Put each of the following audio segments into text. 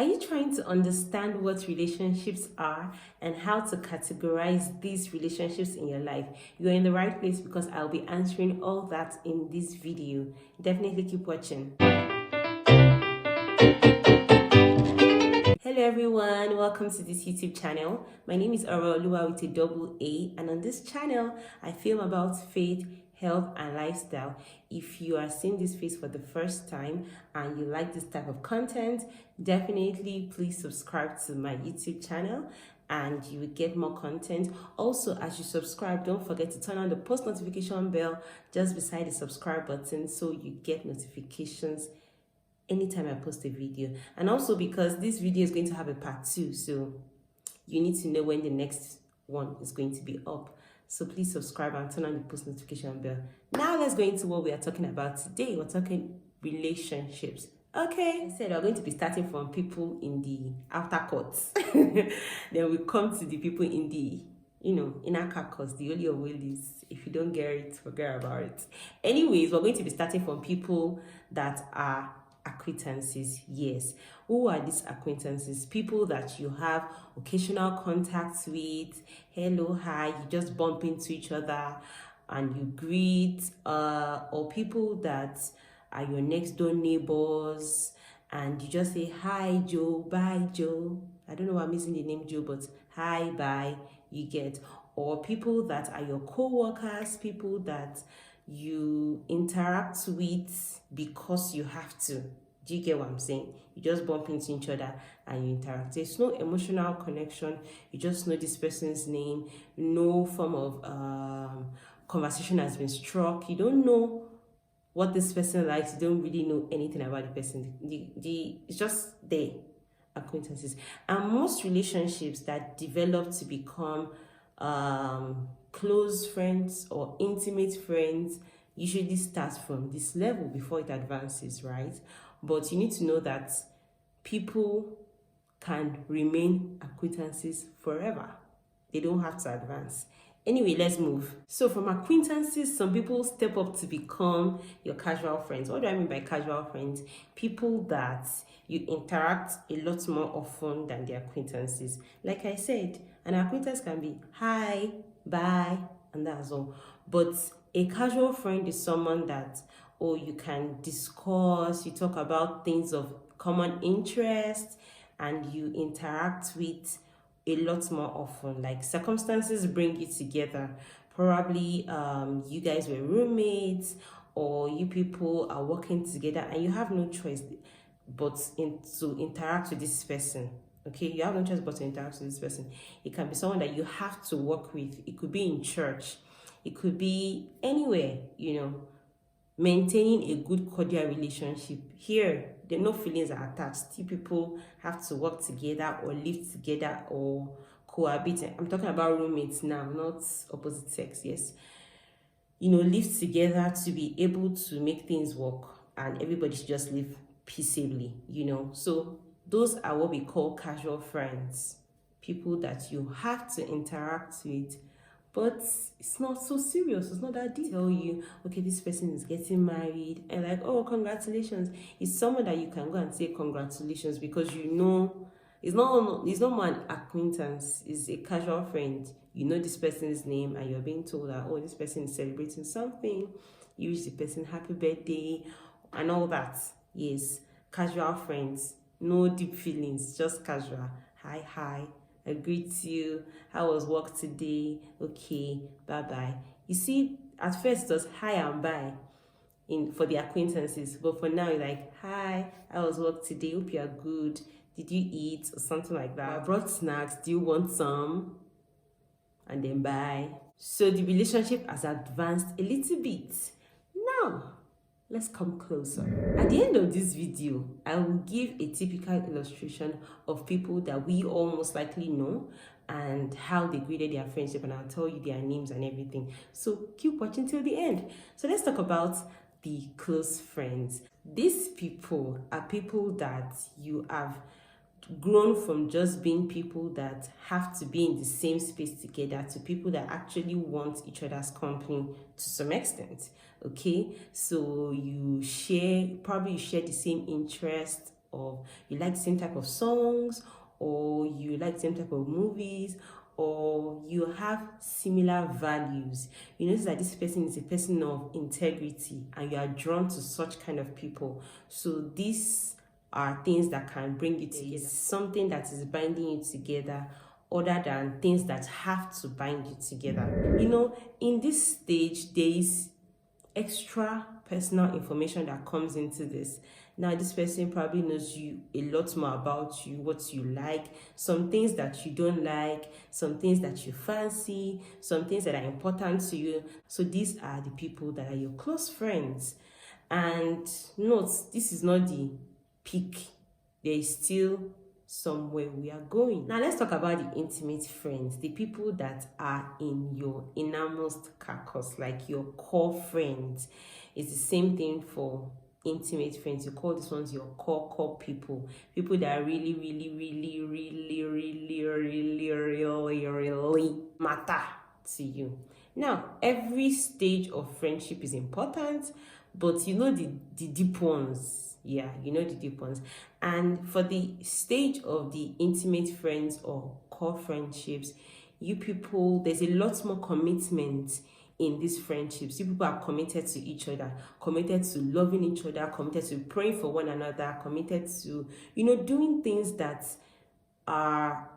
Are you trying to understand what relationships are and how to categorize these relationships in your life? You're in the right place because I'll be answering all that in this video. Definitely keep watching. Hello everyone, welcome to this YouTube channel. My name is Oreoluwaa with a double A, and on this channel I film about faith, health and lifestyle. If you are seeing this face for the first time and you like this type of content, definitely please subscribe to my YouTube channel and you will get more content. Also, as you subscribe, don't forget to turn on the post notification bell just beside the subscribe button so you get notifications anytime I post a video. And also because this video is going to have a part 2, so you need to know when the next one is going to be up. So please subscribe and turn on the post notification bell. Now let's go into what we are talking about today. We're talking relationships. Okay, I said we're going to be starting from people in the outer courts. Then we come to the people in the inner carcass, the holy of holies. If you don't get it, forget about it. Anyways, we're going to be starting from people that are acquaintances. Yes, who are these acquaintances? People that you have occasional contacts with. Hello, hi, you just bump into each other and you greet, or people that are your next door neighbors and you just say hi Joe, bye Joe. I don't know why I'm missing the name Joe, but hi, bye, you get. Or people that are your co-workers, people that you interact with because you have to. Do you get what I'm saying? You just bump into each other and you interact. There's no emotional connection. You just know this person's name. No form of conversation has been struck. You don't know what this person likes. You don't really know anything about the person. It's just there. Acquaintances. And most relationships that develop to become close friends or intimate friends usually start from this level before it advances, right? But you need to know that people can remain acquaintances forever. They don't have to advance. Anyway, let's move. So from acquaintances, some people step up to become your casual friends. What do I mean by casual friends? People that you interact a lot more often than the acquaintances. Like I said, an acquaintance can be hi, bye, and that's all. But a casual friend is someone that, you can discuss, you talk about things of common interest, and you interact with a lot more often. Like circumstances bring you together. Probably you guys were roommates, or you people are working together and you have no choice but to interact with this person. Okay, you have no choice but to interact with this person. It can be someone that you have to work with. It could be in church, it could be anywhere, maintaining a good cordial relationship. Here, there no feelings are attached. Two people have to work together or live together or cohabit. I'm talking about roommates now, not opposite sex. Yes, live together to be able to make things work, and everybody should just live peaceably. So those are what we call casual friends, people that you have to interact with, but it's not so serious. It's not that deep. Tell you, okay, this person is getting married, and like, oh, congratulations. It's someone that you can go and say congratulations because it's not more an acquaintance. It's a casual friend. You know this person's name, and you're being told that, oh, this person is celebrating something. You wish the person happy birthday, and all that. Yes, casual friends. No deep feelings, just casual. Hi. I greet you. How was work today? Okay, bye. You see, at first it was hi and bye for the acquaintances, but for now you're like, hi, how was work today? Hope you are good. Did you eat or something like that? I brought snacks. Do you want some? And then bye. So the relationship has advanced a little bit. Now, let's come closer. At the end of this video, I will give a typical illustration of people that we all most likely know and how they graded their friendship, and I'll tell you their names and everything. So keep watching till the end. So let's talk about the close friends. These people are people that you have grown from just being people that have to be in the same space together to people that actually want each other's company to some extent. Okay, so you share the same interest of, you like the same type of songs, or you like the same type of movies, or you have similar values. You notice that this person is a person of integrity and you are drawn to such kind of people. So these are things that can bring you together. It's something that is binding you together other than things that have to bind you together. You know, in this stage, there is extra personal information that comes into this. Now, this person probably knows you a lot more about you, what you like, some things that you don't like, some things that you fancy, some things that are important to you. So these are the people that are your close friends. And note, this is not the peak. There is still somewhere we are going. Now let's talk about the intimate friends, the people that are in your innermost carcass, like your core friends. It's the same thing for intimate friends. You call these ones your core people that really matter to you. Now, every stage of friendship is important, but you know the deep ones. Yeah, you know the deep ones. And for the stage of the intimate friends or core friendships, you people, there's a lot more commitment in these friendships. You people are committed to each other, committed to loving each other, committed to praying for one another, committed to, you know, doing things that are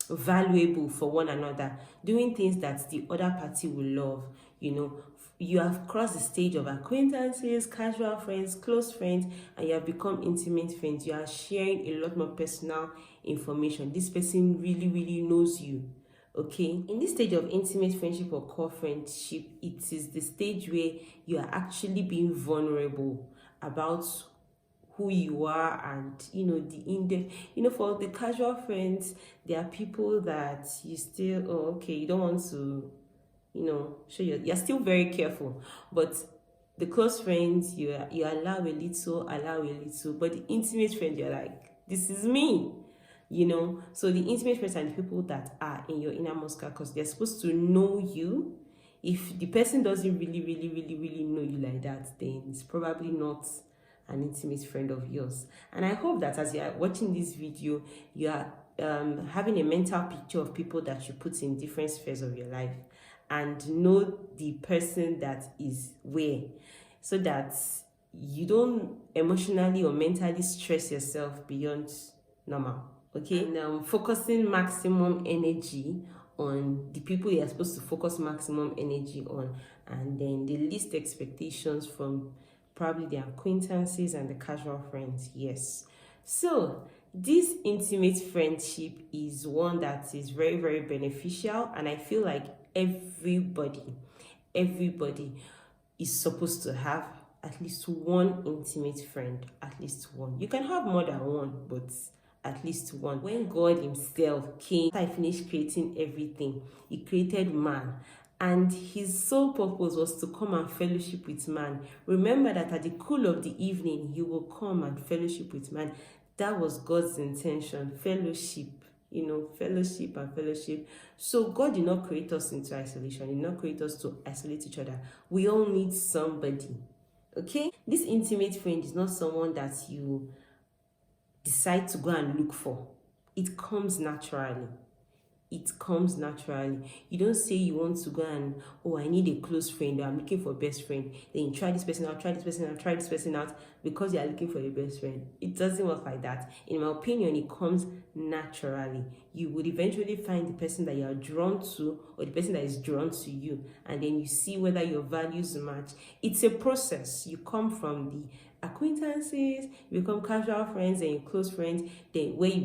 valuable for one another, doing things that the other party will love. You know, you have crossed the stage of acquaintances, casual friends, close friends, and you have become intimate friends. You are sharing a lot more personal information. This person really knows you. Okay, in this stage of intimate friendship or core friendship, it is the stage where you are actually being vulnerable about who you are, and you know the in-depth, you know, for the casual friends, there are people that you still, oh okay, you don't want to, you know, show you're still very careful. But the close friends, you allow a little, but the intimate friend, you're like, this is me, you know. So the intimate friends are the people that are in your innermost because they're supposed to know you. If the person doesn't really know you like that, then it's probably not an intimate friend of yours. And I hope that as you are watching this video, you are having a mental picture of people that you put in different spheres of your life, and know the person that is where, so that you don't emotionally or mentally stress yourself beyond normal. Okay, and focusing maximum energy on the people you're supposed to focus maximum energy on, and then the least expectations from probably the acquaintances and the casual friends. Yes, so this intimate friendship is one that is very beneficial, and I feel like everybody is supposed to have at least one intimate friend. At least one. You can have more than one, but at least one. When God himself came, after he finished creating everything, he created man, and his sole purpose was to come and fellowship with man. Remember that at the cool of the evening, he will come and fellowship with man. That was God's intention, fellowship, you know, fellowship and fellowship. So God did not create us into isolation. He did not create us to isolate each other. We all need somebody, okay? This intimate friend is not someone that you decide to go and look for. It comes naturally. It comes naturally. You don't say you want to go and, oh, I need a close friend, or I'm looking for a best friend. Then you try this person out, try this person out, try this person out, because you are looking for a best friend. It doesn't work like that. In my opinion, it comes naturally. You would eventually find the person that you are drawn to, or the person that is drawn to you, and then you see whether your values match. It's a process. You come from the acquaintances, you become casual friends, and close friends, then where you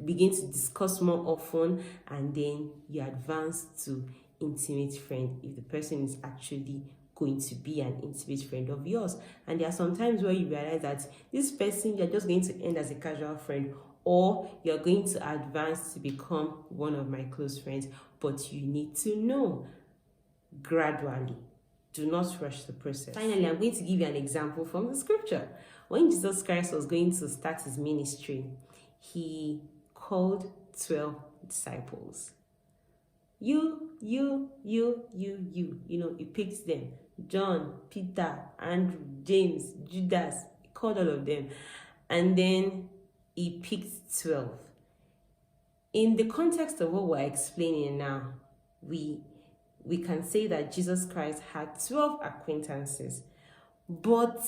begin to discuss more often, and then you advance to intimate friend if the person is actually going to be an intimate friend of yours. And there are some times where you realize that this person, you're just going to end as a casual friend, or you're going to advance to become one of my close friends, but you need to know gradually. Do not rush the process. Finally, I'm going to give you an example from the scripture. When Jesus Christ was going to start his ministry, he called 12 disciples. You know, he picked them. John, Peter, Andrew, James, Judas. He called all of them. and then he picked 12. In the context of what we're explaining now, we can say that Jesus Christ had 12 acquaintances, but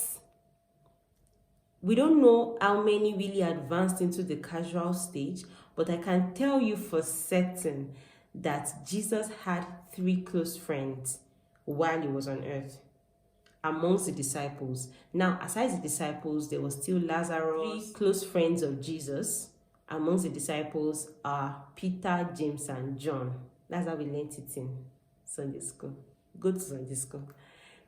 we don't know how many really advanced into the casual stage, but I can tell you for certain that Jesus had 3 close friends while he was on earth amongst the disciples. Now, aside the disciples, there was still Lazarus. 3 close friends of Jesus amongst the disciples are Peter, James, and John. That's how we learned it in Sunday school. Go to Sunday school.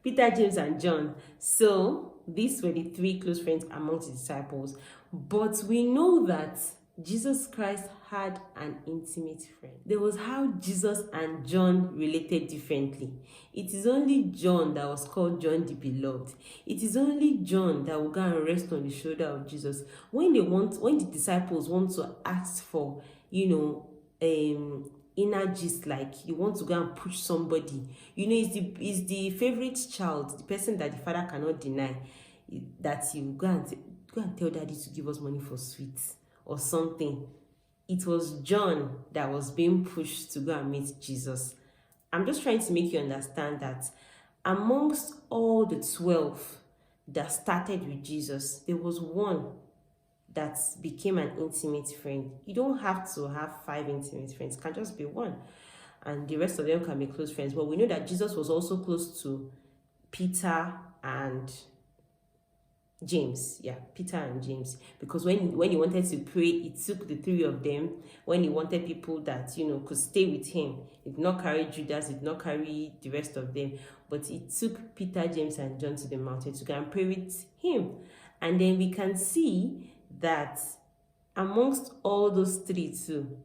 Peter, James, and John. So these were the 3 close friends amongst the disciples. But we know that Jesus Christ had an intimate friend. There was how Jesus and John related differently. It is only John that was called John the Beloved. It is only John that will go and rest on the shoulder of Jesus. When the disciples want to ask for, inner gist, like you want to go and push somebody, is the favorite child, the person that the father cannot deny, that you go and tell daddy to give us money for sweets or something. It was John that was being pushed to go and meet Jesus. I'm just trying to make you understand that amongst all the 12 that started with Jesus, there was one that became an intimate friend. You don't have to have 5 intimate friends. It can just be one. And the rest of them can be close friends. But we know that Jesus was also close to Peter and James. Yeah, Peter and James. Because when he wanted to pray, he took the 3 of them. When he wanted people that, could stay with him. He did not carry Judas, he did not carry the rest of them. But he took Peter, James, and John to the mountain to go and pray with him. And then we can see that amongst all those 3 too,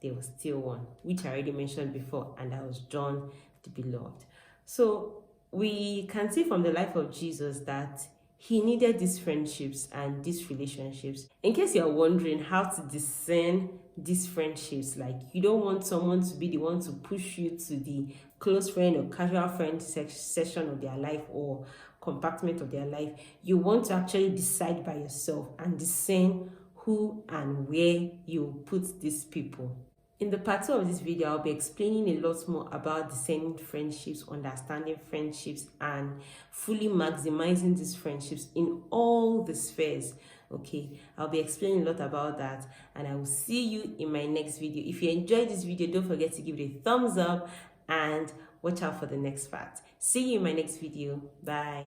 there was still one, which I already mentioned before, and that was John the Beloved. So we can see from the life of Jesus that he needed these friendships and these relationships. In case you're wondering how to discern these friendships, like you don't want someone to be the one to push you to the close friend or casual friend section of their life or compartment of their life. You want to actually decide by yourself and discern who and where you put these people. In the part 2 of this video, I'll be explaining a lot more about discerning friendships, understanding friendships, and fully maximizing these friendships in all the spheres. Okay, I'll be explaining a lot about that, and I will see you in my next video. If you enjoyed this video, don't forget to give it a thumbs up and watch out for the next part. See you in my next video. Bye.